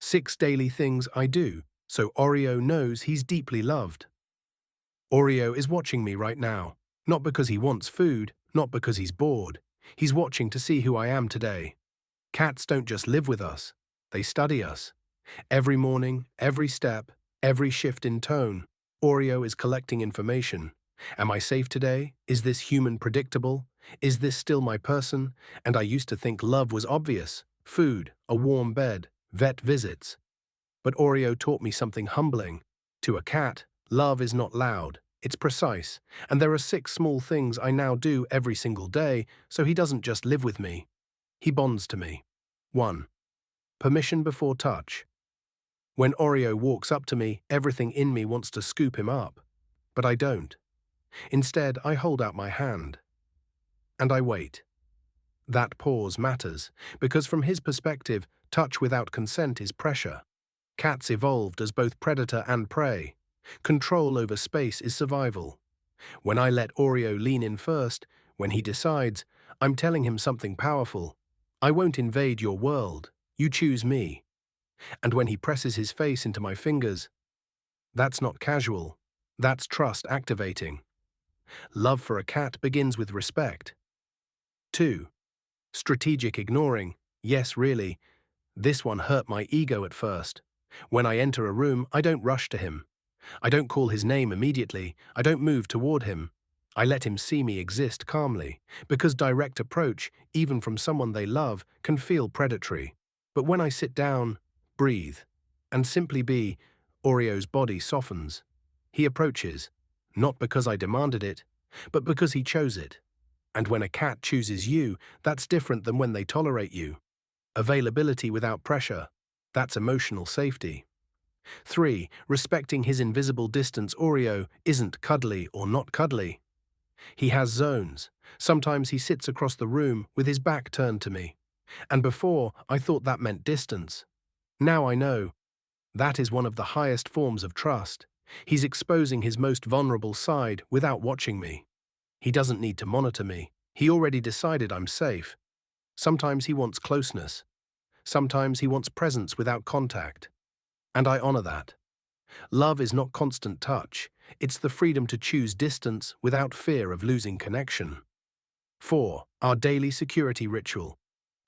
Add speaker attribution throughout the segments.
Speaker 1: 6 daily things I do, so Oreo knows he's deeply loved. Oreo is watching me right now, not because he wants food, not because he's bored. He's watching to see who I am today. Cats don't just live with us, they study us. Every morning, every step, every shift in tone, Oreo is collecting information. Am I safe today? Is this human predictable? Is this still my person? And I used to think love was obvious. Food, a warm bed, vet visits. But Oreo taught me something humbling. To a cat, love is not loud, it's precise. And there are 6 small things I now do every single day, so he doesn't just live with me. He bonds to me. 1. Permission before touch. When Oreo walks up to me, everything in me wants to scoop him up. But I don't. Instead, I hold out my hand. And I wait. That pause matters, because from his perspective, touch without consent is pressure. Cats evolved as both predator and prey. Control over space is survival. When I let Oreo lean in first, when he decides, I'm telling him something powerful. I won't invade your world. You choose me. And when he presses his face into my fingers, that's not casual. That's trust activating. Love for a cat begins with respect. 2. Strategic ignoring. Yes, really. This one hurt my ego at first. When I enter a room, I don't rush to him. I don't call his name immediately. I don't move toward him. I let him see me exist calmly, because direct approach, even from someone they love, can feel predatory. But when I sit down, breathe, and simply be, Oreo's body softens. He approaches, not because I demanded it, but because he chose it. And when a cat chooses you, that's different than when they tolerate you. Availability without pressure, that's emotional safety. 3. Respecting his invisible distance. Oreo isn't cuddly or not cuddly. He has zones. Sometimes he sits across the room with his back turned to me. And before, I thought that meant distance. Now I know. That is one of the highest forms of trust. He's exposing his most vulnerable side without watching me. He doesn't need to monitor me. He already decided I'm safe. Sometimes he wants closeness. Sometimes he wants presence without contact. And I honor that. Love is not constant touch. It's the freedom to choose distance without fear of losing connection. 4. Our daily security ritual.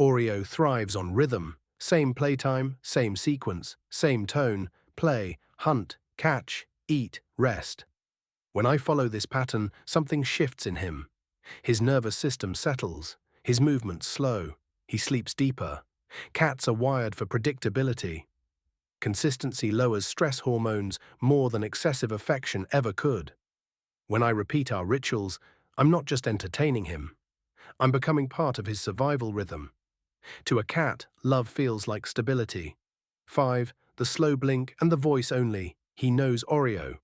Speaker 1: Oreo thrives on rhythm. Same playtime, same sequence, same tone, play, hunt, catch, eat, rest. When I follow this pattern, something shifts in him. His nervous system settles, his movements slow, he sleeps deeper. Cats are wired for predictability. Consistency lowers stress hormones more than excessive affection ever could. When I repeat our rituals, I'm not just entertaining him. I'm becoming part of his survival rhythm. To a cat, love feels like stability. 5. The slow blink and the voice only. He knows Oreo.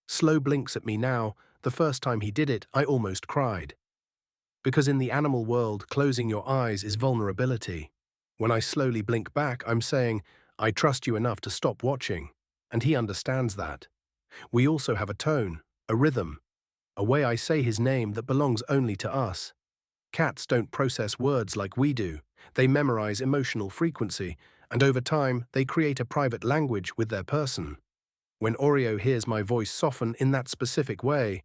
Speaker 1: Slow blinks at me now. The first time he did it, I almost cried. Because in the animal world, closing your eyes is vulnerability. When I slowly blink back, I'm saying, I trust you enough to stop watching. And he understands that. We also have a tone, a rhythm, a way I say his name that belongs only to us. Cats don't process words like we do. They memorize emotional frequency, and over time, they create a private language with their person. When Oreo hears my voice soften in that specific way,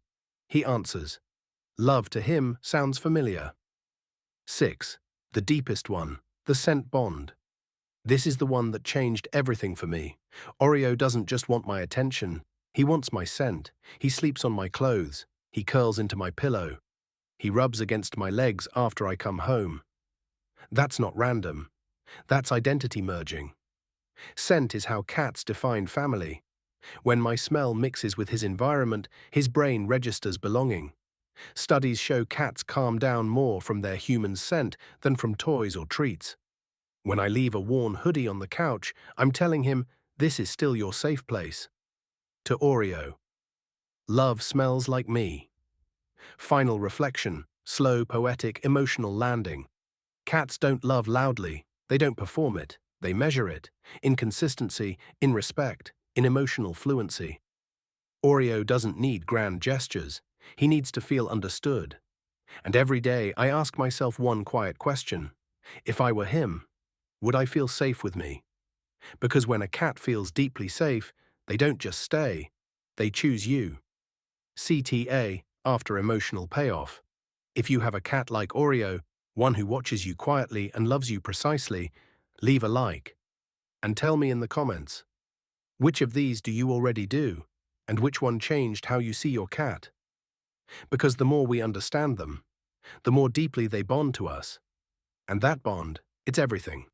Speaker 1: he answers. Love to him sounds familiar. 6. The deepest one, the scent bond. This is the one that changed everything for me. Oreo doesn't just want my attention. He wants my scent. He sleeps on my clothes. He curls into my pillow. He rubs against my legs after I come home. That's not random. That's identity merging. Scent is how cats define family. When my smell mixes with his environment, his brain registers belonging. Studies show cats calm down more from their human scent than from toys or treats. When I leave a worn hoodie on the couch, I'm telling him, this is still your safe place. To Oreo. Love smells like me. Final reflection, slow, poetic, emotional landing. Cats don't love loudly. They don't perform it. They measure it. In consistency, in respect, in emotional fluency. Oreo doesn't need grand gestures. He needs to feel understood. And every day I ask myself one quiet question. If I were him, would I feel safe with me? Because when a cat feels deeply safe, they don't just stay, they choose you. CTA, after emotional payoff. If you have a cat like Oreo, one who watches you quietly and loves you precisely, leave a like. And tell me in the comments, which of these do you already do? And which one changed how you see your cat? Because the more we understand them, the more deeply they bond to us. And that bond, it's everything.